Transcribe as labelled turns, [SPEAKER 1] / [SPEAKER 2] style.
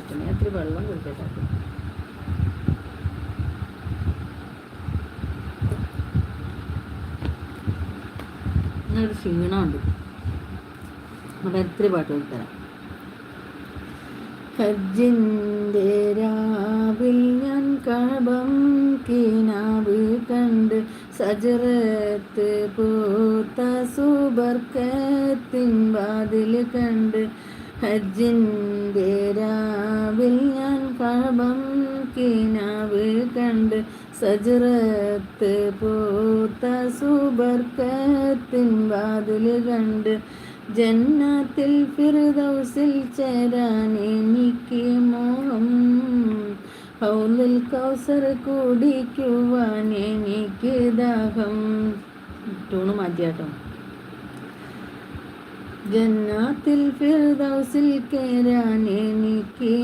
[SPEAKER 1] കുടിക്കണം. എത്ര വെള്ളം കുടിക്കട്ടെ. ഇന്നൊരു ക്ഷീണമുണ്ട്. അവിടെ എത്ര പാട്ട് കൊടുത്തരാം. ഹജ്ജിൻ്റെ രാവിൽ ഞാൻ കഅബം കിനാവ് കണ്ട് സജറത്ത് പൂത്ത സുബർക്കത്തിൻ വാതിൽ കണ്ട്. ഹജ്ജിൻ്റെ രാവിൽ ഞാൻ കഅബം കിനാവ് കണ്ട് സജറത്ത് പൂത്ത സുബർക്കത്തിൻ വാതിൽ കണ്ട്. ജന്നത്തിൽ ഫിർദൗസിൽ ചേരാൻ എനിക്ക് മോഹം. ഹൗലുൽ കൗസർ കുടിക്കുവാൻ എനിക്ക് ദാഹം. ടൂണ് മാറ്റിയാട്ടോ. ജന്നത്തിൽ ഫിർദൗസിൽ ചേരാൻ എനിക്ക്